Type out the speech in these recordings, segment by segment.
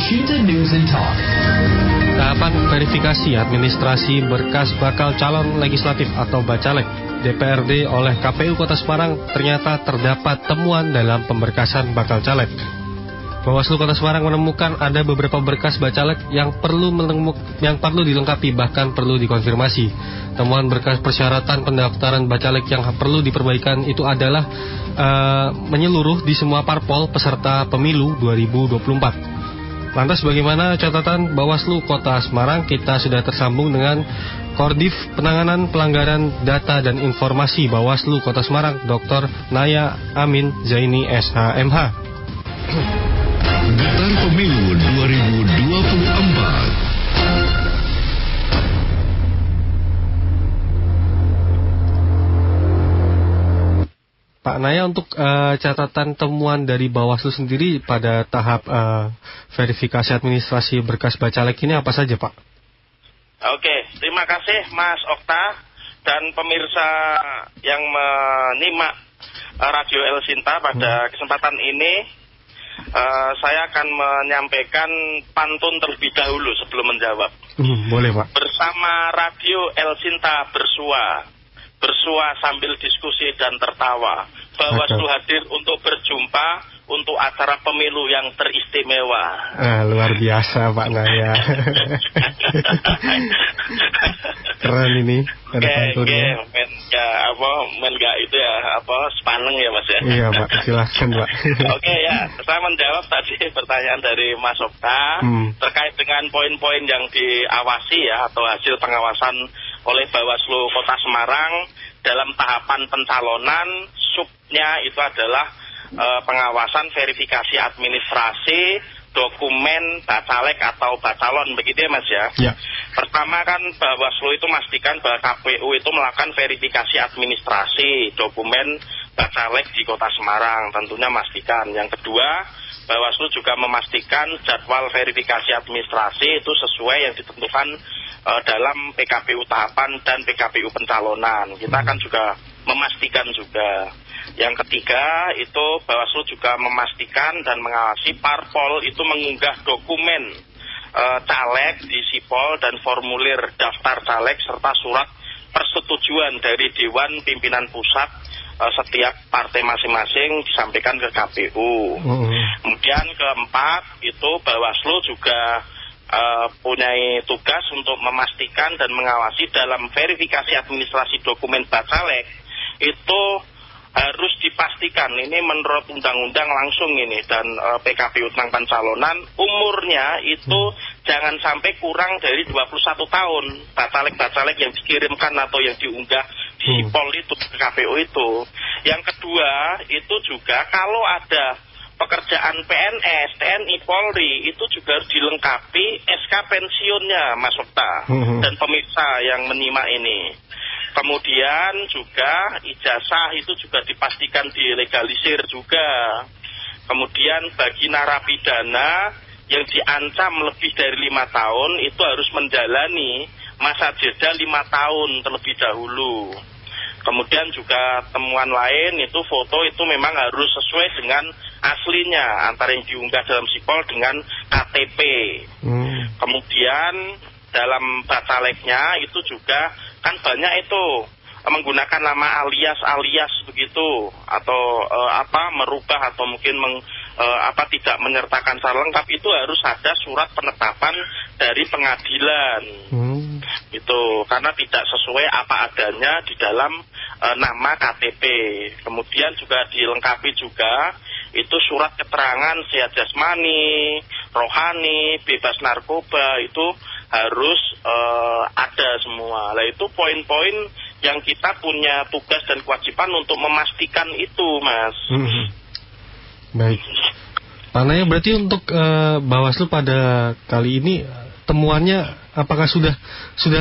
Cinta News and Talk. Tahapan verifikasi administrasi berkas bakal calon legislatif atau Bacalek DPRD oleh KPU Kota Semarang ternyata terdapat temuan dalam pemberkasan bakal caleg. Bawaslu Kota Semarang menemukan ada beberapa berkas bacalek yang perlu dilengkapi, bahkan perlu dikonfirmasi. Temuan berkas persyaratan pendaftaran bacalek yang perlu diperbaikan itu adalah menyeluruh di semua parpol peserta pemilu 2024. Lantas bagaimana catatan Bawaslu Kota Semarang? Kita sudah tersambung dengan Koordif Penanganan Pelanggaran Data dan Informasi Bawaslu Kota Semarang, Dr. Naya Amin Zaini SHMH. Daftar Pemilu 2024. Pak Naya, untuk catatan temuan dari Bawaslu sendiri pada tahap verifikasi administrasi berkas bacalek ini apa saja, Pak? Oke, terima kasih Mas Okta dan pemirsa yang menyimak Radio El Sinta pada kesempatan ini. Saya akan menyampaikan pantun terlebih dahulu sebelum menjawab. Boleh, Pak. Bersama Radio El Sinta bersua sambil diskusi dan tertawa. Bawaslu hadir untuk berjumpa untuk acara pemilu yang teristimewa. Luar biasa, Pak Naya. Keren ini. Ada pantunnya. Sepaneng ya Mas ya. Iya Pak, silahkan Pak. Oke ya, saya menjawab tadi pertanyaan dari Mas Okta terkait dengan poin-poin yang diawasi ya, atau hasil pengawasan oleh Bawaslu Kota Semarang dalam tahapan pencalonan. Subnya itu adalah pengawasan verifikasi administrasi dokumen bacalek atau bacalon, begitu ya Mas ya? Ya. Pertama kan Bawaslu itu memastikan bahwa KPU itu melakukan verifikasi administrasi dokumen bacalek di Kota Semarang, tentunya memastikan. Yang kedua, Bawaslu juga memastikan jadwal verifikasi administrasi itu sesuai yang ditentukan dalam PKPU tahapan dan PKPU pencalonan. Kita akan juga memastikan juga. Yang ketiga itu Bawaslu juga memastikan dan mengawasi parpol itu mengunggah dokumen caleg di sipol dan formulir daftar caleg serta surat persetujuan dari Dewan Pimpinan Pusat setiap partai masing-masing disampaikan ke KPU. Kemudian keempat itu Bawaslu juga punya tugas untuk memastikan dan mengawasi dalam verifikasi administrasi dokumen bacalek itu harus dipastikan, ini menurut undang-undang langsung ini dan PKPU tentang pencalonan, umurnya itu jangan sampai kurang dari 21 tahun bacalek-bacalek yang dikirimkan atau yang diunggah di sipol itu ke KPU itu. Yang kedua itu juga kalau ada pekerjaan PNS, TNI, Polri itu juga harus dilengkapi SK pensiunnya, Mas Okta dan pemirsa yang menyimak ini. Kemudian juga ijazah itu juga dipastikan dilegalisir juga. Kemudian bagi narapidana yang diancam lebih dari 5 tahun itu harus menjalani masa jeda 5 tahun terlebih dahulu. Kemudian juga temuan lain itu foto itu memang harus sesuai dengan aslinya antara yang diunggah dalam sipol dengan KTP. Kemudian dalam bacaleknya itu juga kan banyak itu menggunakan nama alias begitu atau merubah atau mungkin tidak menyertakan secara lengkap, itu harus ada surat penetapan dari pengadilan gitu, karena tidak sesuai apa adanya di dalam nama KTP. Kemudian juga dilengkapi juga itu surat keterangan sehat jasmani, rohani, bebas narkoba, itu harus ada semua. Lah itu poin-poin yang kita punya tugas dan kewajiban untuk memastikan itu, Mas. Baik. Pak Naya, berarti untuk Bawaslu pada kali ini temuannya apakah sudah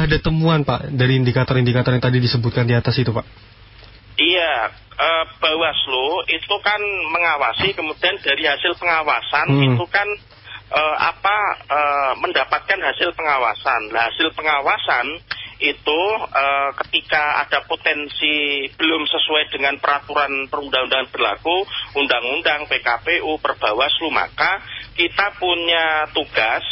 ada temuan Pak dari indikator-indikator yang tadi disebutkan di atas itu, Pak? Iya, Bawaslu itu kan mengawasi, kemudian dari hasil pengawasan itu kan mendapatkan hasil pengawasan. Nah, hasil pengawasan itu ketika ada potensi belum sesuai dengan peraturan perundang-undangan berlaku, undang-undang, PKPU, Perbawaslu, maka kita punya tugas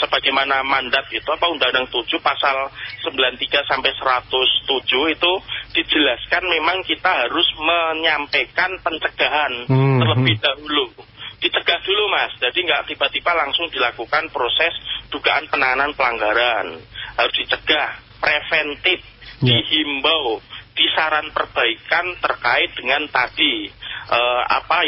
sebagaimana mandat itu Undang-Undang 7 pasal 93 sampai 107 itu dijelaskan memang kita harus menyampaikan pencegahan terlebih dahulu. Dicegah dulu Mas, jadi nggak tiba-tiba langsung dilakukan proses dugaan penahanan pelanggaran. Harus dicegah, preventif, dihimbau, disaran perbaikan terkait dengan tadi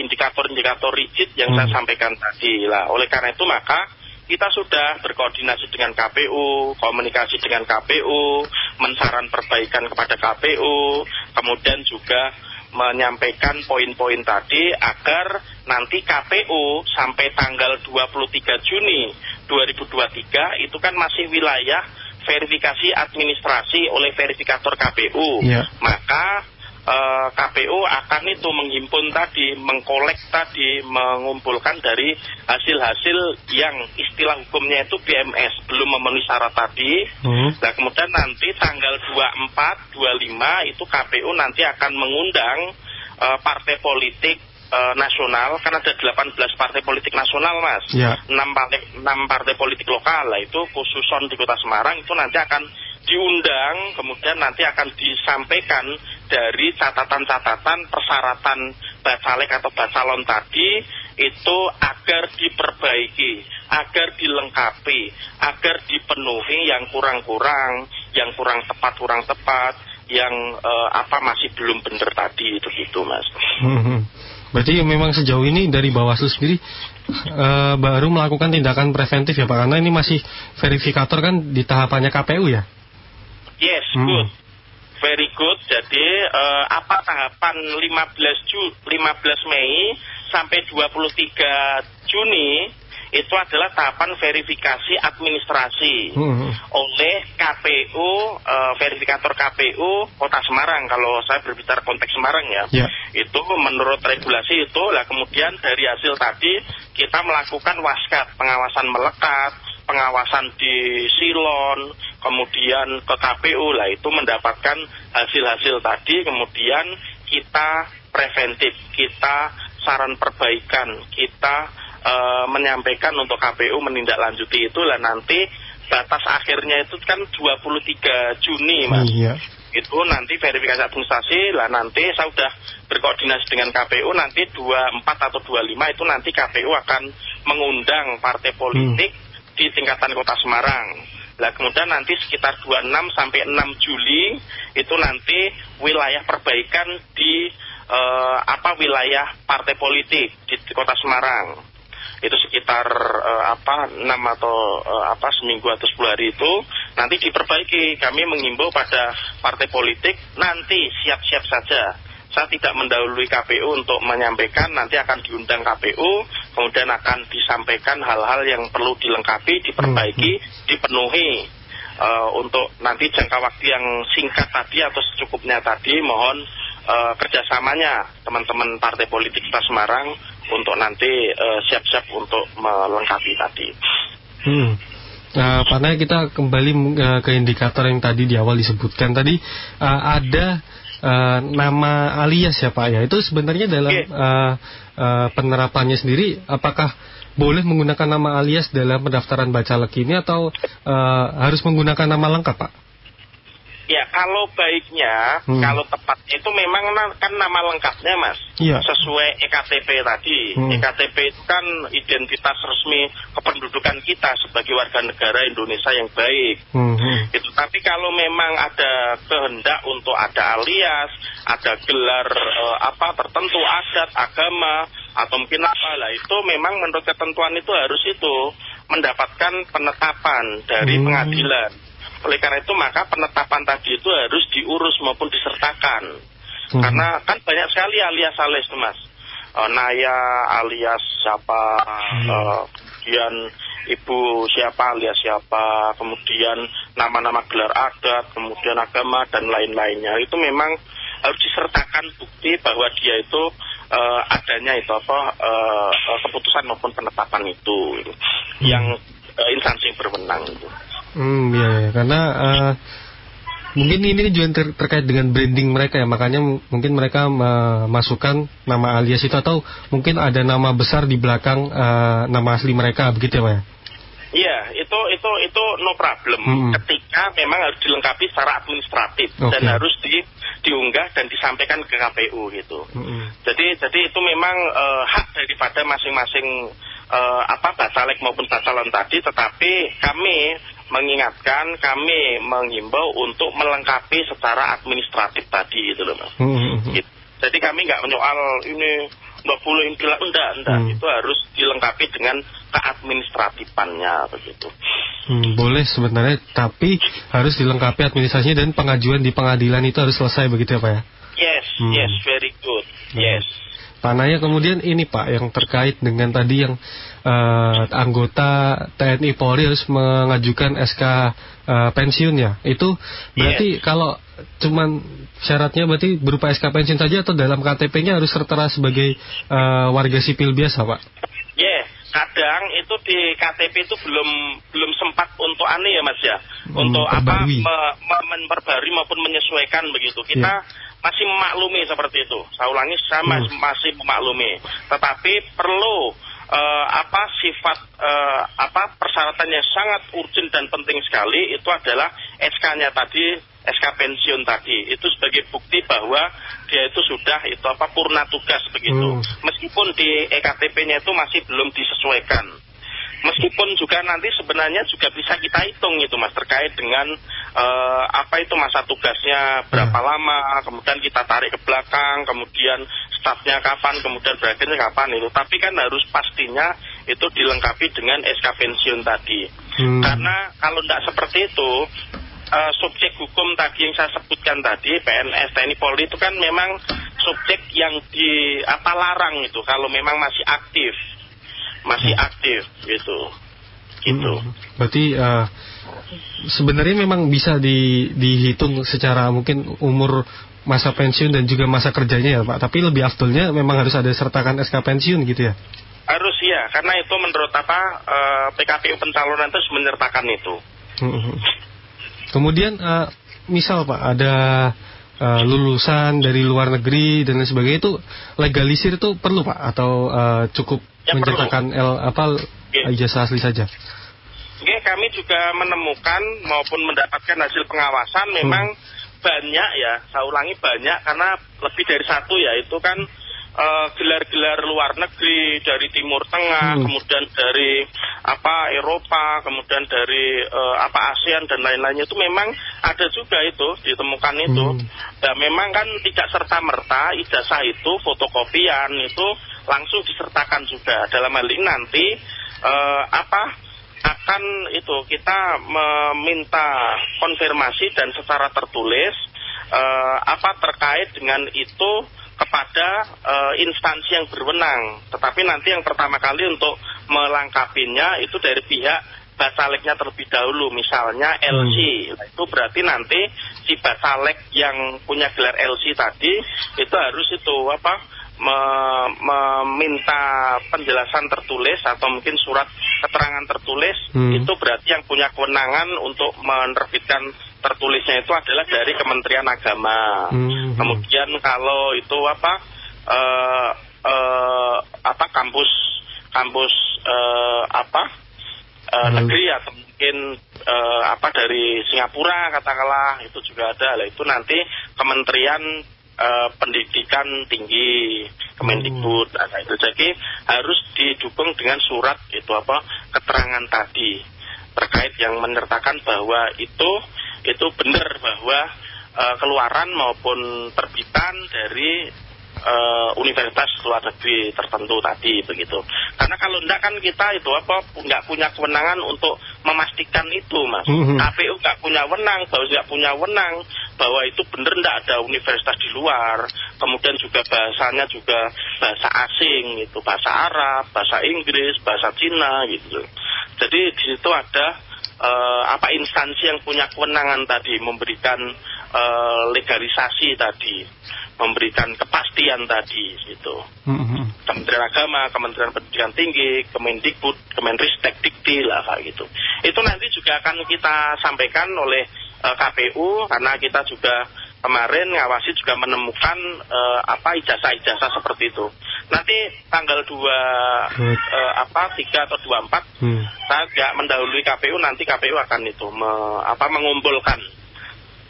indikator-indikator rigid yang saya sampaikan tadi. Lah, oleh karena itu maka kita sudah berkoordinasi dengan KPU, komunikasi dengan KPU, mensaran perbaikan kepada KPU, kemudian juga menyampaikan poin-poin tadi agar nanti KPU sampai tanggal 23 Juni 2023 itu kan masih wilayah verifikasi administrasi oleh verifikator KPU. Maka KPU akan itu menghimpun tadi, mengkolek tadi, mengumpulkan dari hasil-hasil yang istilah hukumnya itu BMS, belum memenuhi syarat tadi. Nah kemudian nanti tanggal 24, 25 itu KPU nanti akan mengundang partai politik nasional, kan ada 18 partai politik nasional Mas, 6 partai politik lokal, lah itu khususon di Kota Semarang itu nanti akan diundang, kemudian nanti akan disampaikan dari catatan-catatan persyaratan bacalek atau bacalon tadi itu agar diperbaiki, agar dilengkapi, agar dipenuhi yang kurang-kurang, yang kurang tepat, yang masih belum benar tadi, itu gitu Mas. Berarti memang sejauh ini dari Bawaslu sendiri baru melakukan tindakan preventif ya Pak, karena ini masih verifikator kan di tahapannya KPU ya? Yes, good. Very good. Jadi tahapan 15 Mei sampai 23 Juni itu adalah tahapan verifikasi administrasi oleh KPU, verifikator KPU Kota Semarang. Kalau saya berbicara konteks Semarang ya, itu menurut regulasi itu lah. Kemudian dari hasil tadi kita melakukan waskat, pengawasan melekat, pengawasan di silon, kemudian ke KPU lah, itu mendapatkan hasil-hasil tadi, kemudian kita preventif, kita saran perbaikan, kita menyampaikan untuk KPU menindaklanjuti itu lah. Nanti batas akhirnya itu kan 23 Juni Mas. Itu nanti verifikasi administrasi lah, nanti saya sudah berkoordinasi dengan KPU, nanti 24 atau 25 itu nanti KPU akan mengundang partai politik di tingkatan Kota Semarang. Lah kemudian nanti sekitar 26 sampai 6 Juli itu nanti wilayah perbaikan di wilayah partai politik di Kota Semarang. Itu sekitar 6 atau seminggu atau 10 hari itu nanti diperbaiki. Kami menghimbau pada partai politik nanti siap-siap saja. Saya tidak mendahului KPU untuk menyampaikan, nanti akan diundang KPU, kemudian akan disampaikan hal-hal yang perlu dilengkapi, diperbaiki, dipenuhi. Untuk nanti jangka waktu yang singkat tadi atau secukupnya tadi, mohon kerjasamanya teman-teman partai politik Kota Semarang untuk nanti siap-siap untuk melengkapi tadi. Pak Naya, kita kembali ke indikator yang tadi di awal disebutkan tadi, ada nama alias ya Pak ya. Itu sebenarnya dalam penerapannya sendiri, apakah boleh menggunakan nama alias dalam pendaftaran bacalek ini atau harus menggunakan nama lengkap Pak? Ya, kalau baiknya, kalau tepatnya itu memang kan nama lengkapnya Mas, sesuai EKTP tadi. EKTP itu kan identitas resmi kependudukan kita sebagai warga negara Indonesia yang baik. Itu. Tapi kalau memang ada kehendak untuk ada alias, ada gelar tertentu, adat, agama, atau mungkin lah, itu memang menurut ketentuan itu harus itu mendapatkan penetapan dari pengadilan. Oleh karena itu maka penetapan tadi itu harus diurus maupun disertakan. Karena kan banyak sekali alias-alias Mas. Naya alias siapa, kemudian ibu siapa alias siapa, kemudian nama-nama gelar adat, kemudian agama dan lain-lainnya. Itu memang harus disertakan bukti bahwa dia itu adanya itu keputusan maupun penetapan itu yang instansi berwenang itu. Ya, karena Mungkin ini juga terkait dengan branding mereka ya, makanya mungkin mereka memasukkan nama alias itu, atau mungkin ada nama besar di belakang nama asli mereka, begitu ya Pak ya? Iya, itu no problem. Ketika memang harus dilengkapi secara administratif dan harus diunggah dan disampaikan ke KPU gitu. Jadi itu memang hak daripada masing-masing bacalek maupun bacalon tadi, tetapi kami mengingatkan, kami menghimbau untuk melengkapi secara administratif tadi gitu loh Mas. Gitu. Jadi kami nggak menyoal ini nggak boleh intilah, enggak. Itu harus dilengkapi dengan keadministratifannya begitu. Boleh sebenarnya, tapi harus dilengkapi administrasinya dan pengajuan di pengadilan itu harus selesai, begitu ya Pak ya? Yes, very good. Yes. Pak Naya, kemudian ini Pak, yang terkait dengan tadi yang anggota TNI Polri harus mengajukan SK pensiun ya. Itu berarti kalau cuman syaratnya berarti berupa SK pensiun saja, atau dalam KTP-nya harus tertera sebagai warga sipil biasa Pak? Kadang itu di KTP itu belum sempat untuk aneh ya Mas ya, untuk memperbarui maupun menyesuaikan begitu. Kita masih memaklumi seperti itu. Saya ulangi, saya masih memaklumi. Tetapi perlu sifat persyaratan yang sangat urgent dan penting sekali, itu adalah SK-nya tadi, SK pensiun tadi, itu sebagai bukti bahwa dia itu sudah purna tugas begitu. Meskipun di EKTP-nya itu masih belum disesuaikan. Meskipun juga nanti sebenarnya juga bisa kita hitung itu Mas, terkait dengan masa tugasnya berapa lama, kemudian kita tarik ke belakang, kemudian stafnya kapan, kemudian berakhirnya kapan itu. Tapi kan harus pastinya itu dilengkapi dengan SK pensiun tadi. Karena kalau tidak seperti itu, subjek hukum tadi yang saya sebutkan tadi, PNS, TNI, Polri itu kan memang subjek yang larang itu kalau memang masih aktif gitu. Berarti sebenarnya memang bisa dihitung secara mungkin umur masa pensiun dan juga masa kerjanya ya Pak, tapi lebih afdolnya memang harus ada sertakan SK pensiun gitu ya? Harus ya, karena itu menurut PKPU pencalonan itu harus menyertakan itu. Kemudian misal Pak ada lulusan dari luar negeri dan lain sebagainya, itu legalisir itu perlu Pak, atau cukup mencetakkan ijazah asli saja? Kami juga menemukan maupun mendapatkan hasil pengawasan memang banyak ya, saya ulangi banyak, karena lebih dari satu ya, itu kan gelar-gelar luar negeri dari Timur Tengah, kemudian dari Eropa, kemudian dari ASEAN dan lain-lainnya, itu memang ada juga itu ditemukan itu. Dan memang kan tidak serta-merta ijazah itu fotokopian itu langsung disertakan juga. Dalam hal ini nanti akan itu kita meminta konfirmasi dan secara tertulis terkait dengan itu kepada instansi yang berwenang. Tetapi nanti yang pertama kali untuk melengkapinya itu dari pihak bacaleknya terlebih dahulu, misalnya LC. Itu berarti nanti si bacalek yang punya gelar LC tadi itu harus meminta penjelasan tertulis atau mungkin surat keterangan tertulis. Itu berarti yang punya kewenangan untuk menerbitkan tertulisnya itu adalah dari Kementerian Agama. Kemudian kalau itu kampus negeri atau mungkin dari Singapura katakanlah, itu juga ada. Itu nanti Kementerian Pendidikan Tinggi, Kemendikbud, itu jadi harus didukung dengan surat keterangan tadi terkait yang menyertakan bahwa itu benar bahwa keluaran maupun terbitan dari universitas luar negeri tertentu tadi begitu. Karena kalau enggak kan kita enggak punya kewenangan untuk memastikan itu Mas. KPU enggak punya wewenang, Bawaslu enggak punya wewenang bahwa itu benar enggak ada universitas di luar. Kemudian juga bahasanya juga bahasa asing, itu bahasa Arab, bahasa Inggris, bahasa Cina gitu. Jadi di situ ada instansi yang punya kewenangan tadi memberikan legalisasi tadi, memberikan kepastian tadi gitu. Kementerian Agama, Kementerian Pendidikan Tinggi, Kemendikbud, Kemenristek, Dikti lah kayak gitu. Itu nanti juga akan kita sampaikan oleh KPU, karena kita juga kemarin ngawasi juga menemukan ijazah-ijazah seperti itu. Nanti tanggal 3 atau 24 saya tidak mendahului KPU, nanti KPU akan itu mengumpulkan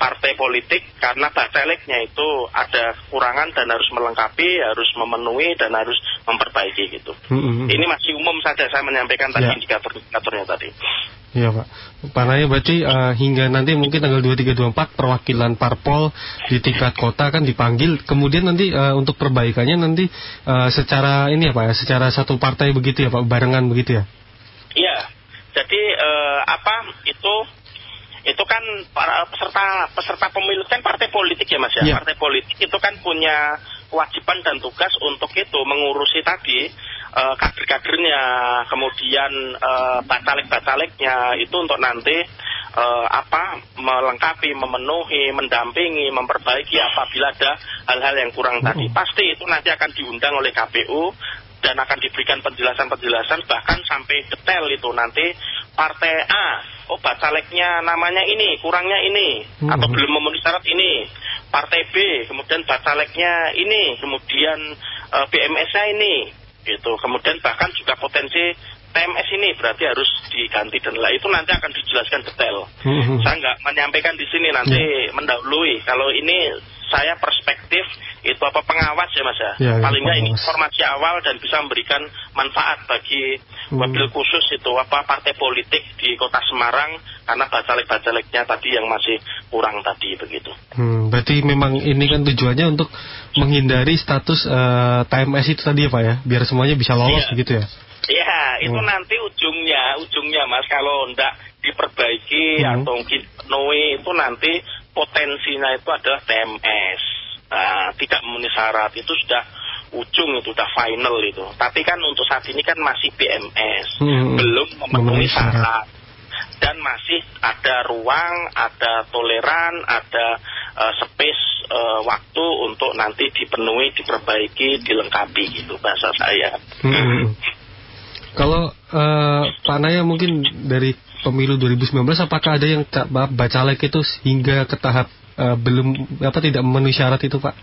partai politik karena bacaleknya itu ada kekurangan dan harus melengkapi, harus memenuhi dan harus memperbaiki gitu. Ini masih umum saja saya menyampaikan tadi indikator-indikatornya tadi. Iya Pak. Pak Naya berarti hingga nanti mungkin tanggal 23-24 perwakilan parpol di tingkat kota kan dipanggil. Kemudian nanti untuk perbaikannya nanti secara ini ya Pak ya, secara satu partai begitu ya Pak, barengan begitu ya? Iya. Jadi itu kan para peserta pemilu kan partai politik ya Mas ya. Yeah. Partai politik itu kan punya kewajiban dan tugas untuk itu mengurusi tadi kader-kadernya, kemudian bacalek-bacaleknya itu untuk nanti melengkapi, memenuhi, mendampingi, memperbaiki apabila ada hal-hal yang kurang tadi. Pasti itu nanti akan diundang oleh KPU dan akan diberikan penjelasan-penjelasan bahkan sampai detail itu nanti partai A, bacaleknya namanya ini, kurangnya ini, atau belum memenuhi syarat ini. Partai B, kemudian bacaleknya ini, kemudian BMS-nya ini, gitu. Kemudian bahkan juga potensi TMS ini berarti harus diganti dan itu nanti akan dijelaskan detail. Saya nggak menyampaikan di sini nanti mendahului. Kalau ini saya perspektif itu pengawas ya Mas ya. Paling nggak ini informasi awal dan bisa memberikan manfaat bagi wabil khusus itu partai politik di Kota Semarang karena bacalek-bacaleknya tadi yang masih kurang tadi begitu. Berarti memang ini kan tujuannya untuk menghindari status TMS itu tadi ya Pak ya, biar semuanya bisa lolos begitu ya. Iya, itu nanti ujungnya Mas kalau enggak diperbaiki atau mungkin penuhi itu nanti potensinya itu adalah TMS. Tidak memenuhi syarat itu sudah ujung, itu sudah final itu. Tapi kan untuk saat ini kan masih BMS, belum memenuhi syarat. Dan masih ada ruang, ada toleran, ada space waktu untuk nanti dipenuhi, diperbaiki, dilengkapi gitu bahasa saya. Kalau Pak Naya mungkin dari pemilu 2019 apakah ada yang bacalek itu hingga ke tahap tidak memenuhi syarat itu Pak?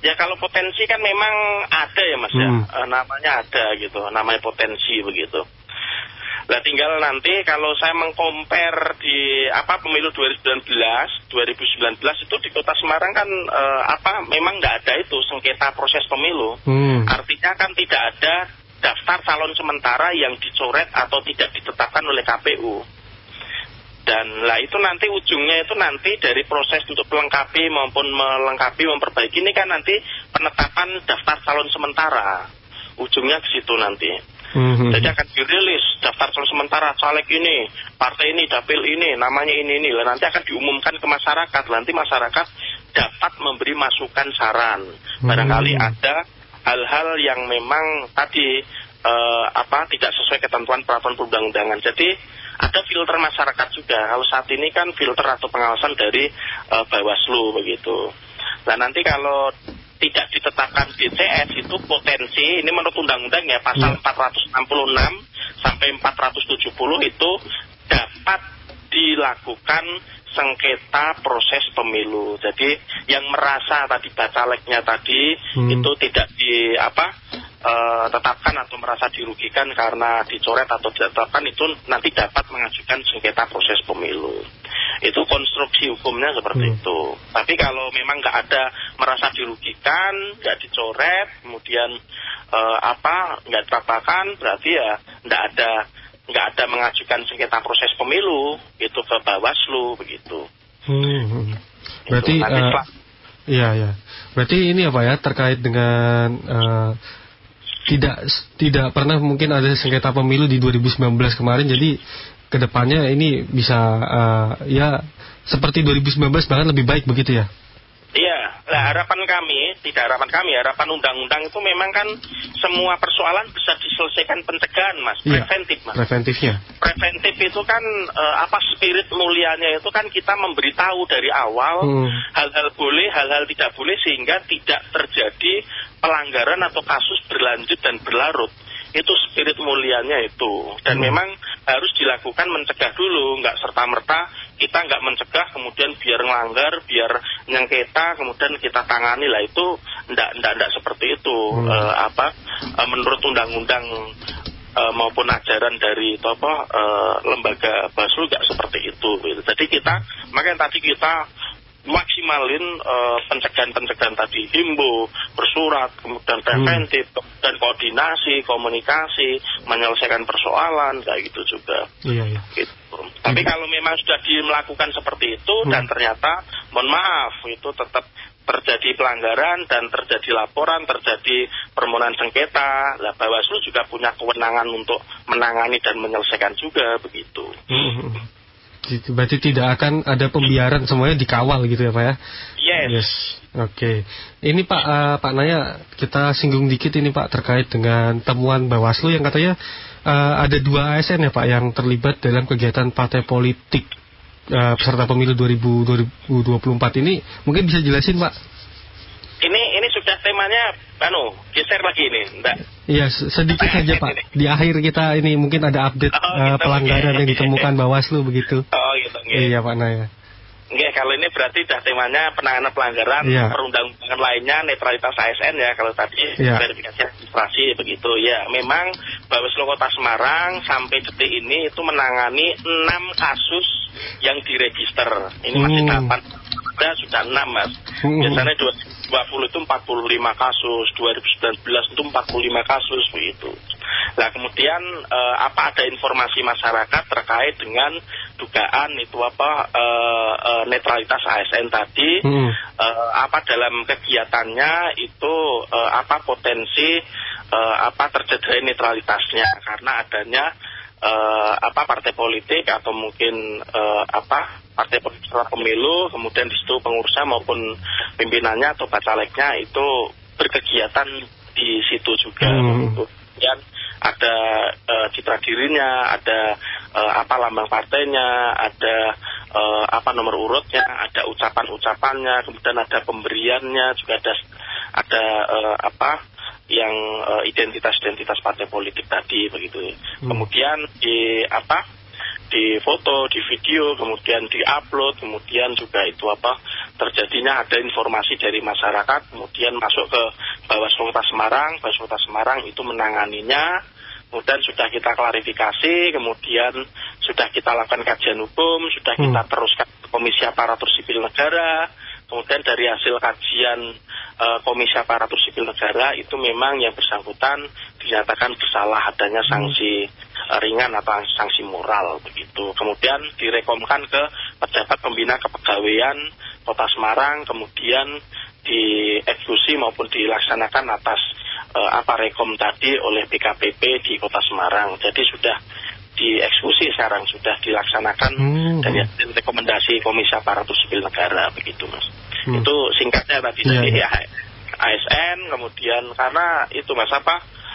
Ya kalau potensi kan memang ada ya Mas ya, namanya ada gitu, namanya potensi begitu. Nah tinggal nanti kalau saya mengcompare di pemilu 2019 itu di Kota Semarang kan memang nggak ada itu sengketa proses pemilu. Artinya kan tidak ada daftar calon sementara yang dicoret atau tidak ditetapkan oleh KPU. Dan itu nanti ujungnya itu nanti dari proses untuk melengkapi maupun memperbaiki ini kan nanti penetapan daftar calon sementara. Ujungnya ke situ nanti. Jadi akan dirilis daftar calon sementara caleg ini, partai ini, dapil ini, namanya ini. Nanti akan diumumkan ke masyarakat. Nanti masyarakat dapat memberi masukan saran. Barangkali ada hal-hal yang memang tadi tidak sesuai ketentuan peraturan perundang-undangan. Jadi ada filter masyarakat juga. Kalau saat ini kan filter atau pengawasan dari Bawaslu begitu. Nah nanti kalau tidak ditetapkan DCS itu potensi, ini menurut undang-undang ya pasal 466 sampai 470 itu dapat dilakukan sengketa proses pemilu. Jadi yang merasa tadi bacaleknya tadi itu tidak tetapkan atau merasa dirugikan karena dicoret atau tidak tetapkan itu nanti dapat mengajukan sengketa proses pemilu. Itu konstruksi hukumnya seperti itu. Tapi kalau memang nggak ada merasa dirugikan, nggak dicoret, kemudian nggak tetapkan, berarti ya nggak ada mengajukan sengketa proses pemilu itu ke Bawaslu begitu. Berarti berarti ini apa ya terkait dengan tidak pernah mungkin ada sengketa pemilu di 2019 kemarin, jadi kedepannya ini bisa seperti 2019 bahkan lebih baik begitu ya? Iya, harapan undang-undang itu memang kan semua persoalan bisa diselesaikan pencegahan Mas, preventif Mas. Preventif itu kan spirit mulianya itu kan kita memberitahu dari awal hal-hal boleh, hal-hal tidak boleh sehingga tidak terjadi pelanggaran atau kasus berlanjut dan berlarut. Itu spirit mulianya itu. Dan memang harus dilakukan mencegah dulu, nggak serta-merta kita nggak mencegah kemudian biar ngelanggar, biar nyengketa kemudian kita tangani lah, itu nggak seperti itu. Menurut undang-undang maupun ajaran dari lembaga Bawaslu nggak seperti itu. Jadi makanya tadi kita maksimalin pencegahan tadi, himbau, bersurat, kemudian preventif, dan koordinasi, komunikasi, menyelesaikan persoalan, kayak gitu juga. Iya. Gitu. Tapi kalau memang sudah melakukan seperti itu dan ternyata, mohon maaf, itu tetap terjadi pelanggaran dan terjadi laporan, terjadi permohonan sengketa, lah Bawaslu juga punya kewenangan untuk menangani dan menyelesaikan juga, begitu. Berarti tidak akan ada pembiaran, semuanya dikawal gitu ya Pak ya? Yes. Oke. Ini Pak Naya, kita singgung dikit ini Pak terkait dengan temuan Bawaslu yang katanya ada 2 ASN ya Pak yang terlibat dalam kegiatan partai politik peserta pemilu 2024 ini. Mungkin bisa jelasin Pak? Ini sudah temanya, geser lagi ini, enggak? Iya, sedikit saja Pak. Di akhir kita ini mungkin ada update pelanggaran yang ditemukan Bawaslu begitu. Oh gitu. Iya Pak Naya. Oke, kalau ini berarti sudah temanya penanganan pelanggaran perundang-undangan lainnya, netralitas ASN ya, kalau tadi verifikasi administrasi begitu. Ya, memang Bawaslu Kota Semarang sampai detik ini itu menangani 6 kasus yang diregister. Ini masih tahapan, sudah 6 Mas. Biasanya 2020 itu 45 kasus, 2019 itu 45 kasus begitu. Nah kemudian apa ada informasi masyarakat terkait dengan dugaan itu netralitas ASN tadi, apa dalam kegiatannya itu apa potensi terjadi netralitasnya karena adanya partai politik atau mungkin partai politik pemilu, kemudian di situ pengurusnya maupun pimpinannya atau bacaleknya itu berkegiatan di situ juga. Kemudian ada citra dirinya, ada lambang partainya, ada nomor urutnya, ada ucapan-ucapannya, kemudian ada pemberiannya, juga ada yang identitas partai politik tadi begitu. Kemudian di foto, di video, kemudian di-upload, kemudian juga itu terjadinya ada informasi dari masyarakat, kemudian masuk ke Bawaslu Kota Semarang, Bawaslu Kota Semarang itu menanganinya, kemudian sudah kita klarifikasi, kemudian sudah kita lakukan kajian hukum, sudah kita teruskan ke Komisi Aparatur Sipil Negara, kemudian dari hasil kajian Komisi Aparatur Sipil Negara itu memang yang bersangkutan dinyatakan bersalah, adanya sanksi ringan atau sanksi moral begitu. Kemudian direkomkan ke pejabat pembina kepegawaian Kota Semarang, kemudian dieksekusi maupun dilaksanakan atas rekom tadi oleh BKPP di Kota Semarang. Jadi sudah dieksekusi sekarang, sudah dilaksanakan dan rekomendasi Komisi Aparatur Sipil Negara begitu Mas. Itu singkatnya tadi dari ASN, kemudian karena itu Mas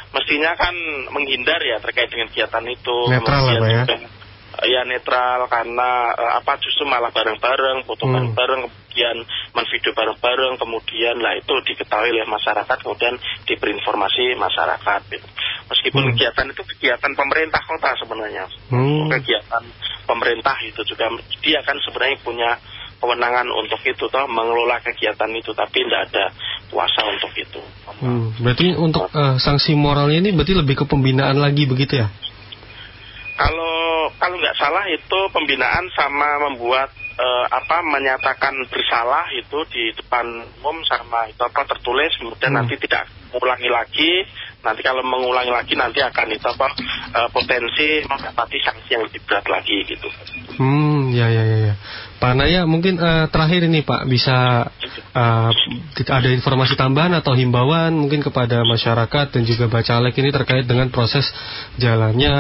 mestinya kan menghindar ya terkait dengan kegiatan itu. Netral kemudian juga, ya netral karena justru malah bareng-bareng, foto bareng-bareng, kemudian menvideo bareng-bareng, kemudian lah itu diketahui oleh masyarakat, kemudian diberi informasi masyarakat gitu. Meskipun kegiatan itu kegiatan pemerintah kota sebenarnya, kegiatan pemerintah itu juga dia kan sebenarnya punya kewenangan untuk itu mengelola kegiatan itu, tapi tidak ada kuasa untuk itu. Berarti untuk sanksi moralnya ini berarti lebih ke pembinaan lagi begitu ya? Kalau nggak salah itu pembinaan sama membuat menyatakan bersalah itu di depan umum sama itu tertulis, kemudian nanti tidak mengulangi lagi. Nanti kalau mengulangi lagi nanti akan itu potensi mendapati sanksi yang lebih berat lagi gitu. Ya. Pak Naya, mungkin terakhir ini Pak bisa ada informasi tambahan atau himbauan mungkin kepada masyarakat dan juga bacalek ini terkait dengan proses jalannya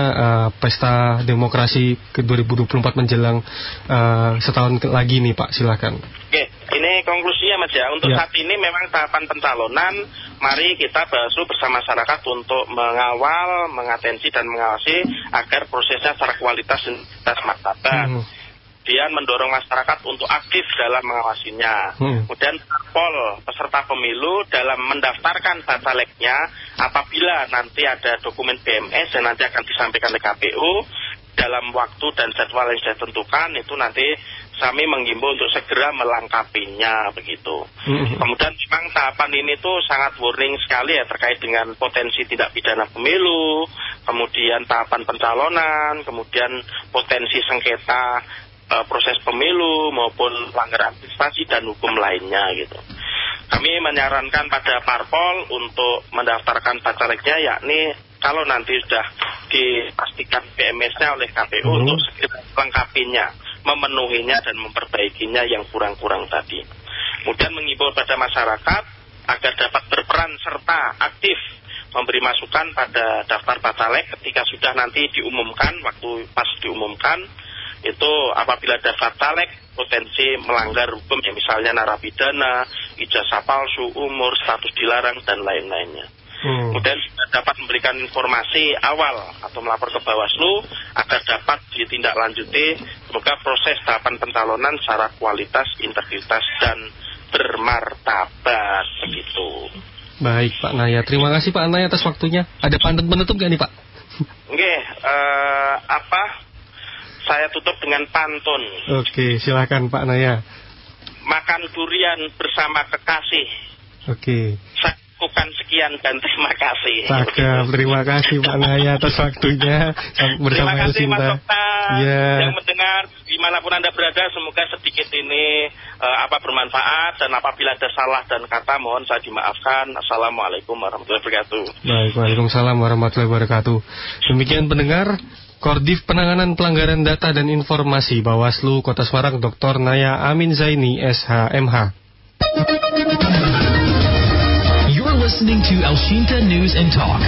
pesta demokrasi ke 2024 menjelang setahun lagi nih Pak, silakan. Oke, ini konklusinya Mas ya. Untuk saat ini memang tahapan pencalonan, mari kita Bawaslu bersama masyarakat untuk mengawal, mengatensi dan mengawasi agar prosesnya secara kualitas dan martabat. kemudian mendorong masyarakat untuk aktif dalam mengawasinya. Kemudian parpol peserta pemilu dalam mendaftarkan bacaleknya, apabila nanti ada dokumen BMS dan nanti akan disampaikan ke KPU dalam waktu dan jadwal yang sudah ditentukan, itu nanti kami menghimbau untuk segera melengkapinya begitu. Kemudian memang tahapan ini tuh sangat warning sekali ya terkait dengan potensi tindak pidana pemilu, kemudian tahapan pencalonan, kemudian potensi sengketa proses pemilu maupun pelanggaran administrasi dan hukum lainnya gitu. Kami menyarankan pada parpol untuk mendaftarkan bacaleknya, yakni kalau nanti sudah dipastikan BMS-nya oleh KPU untuk segera melengkapinya, memenuhinya dan memperbaikinya yang kurang-kurang tadi. Kemudian mengimbau pada masyarakat agar dapat berperan serta aktif memberi masukan pada daftar bacalek ketika sudah nanti diumumkan, waktu pas diumumkan itu apabila daftar caleg potensi melanggar hukum ya misalnya narapidana, ijazah palsu, umur, status dilarang dan lain-lainnya. Kemudian dapat memberikan informasi awal atau melapor ke Bawaslu agar dapat ditindaklanjuti. Semoga proses tahapan pencalonan secara kualitas, integritas dan bermartabat begitu. Baik Pak Naya, terima kasih Pak Naya atas waktunya. Ada pantun penutup nggak nih Pak? Oke, saya tutup dengan pantun. Oke, silakan Pak Naya. Makan durian bersama kekasih. Oke. Lakukan sekian dan terima kasih. Cakep, terima kasih Pak Naya atas waktunya bersama terima kasih Sinta. Mas Okta Yeah. yang mendengar dimanapun Anda berada, semoga sedikit ini bermanfaat dan apabila ada salah dan kata mohon saya dimaafkan. Assalamualaikum warahmatullahi wabarakatuh. Baik, waalaikumsalam warahmatullahi wabarakatuh. Demikian pendengar, Koordif Penanganan Pelanggaran Data dan Informasi Bawaslu Kota Semarang Dr. Naya Amin Zaini SHMH. Listening to Elshinta News and Talk.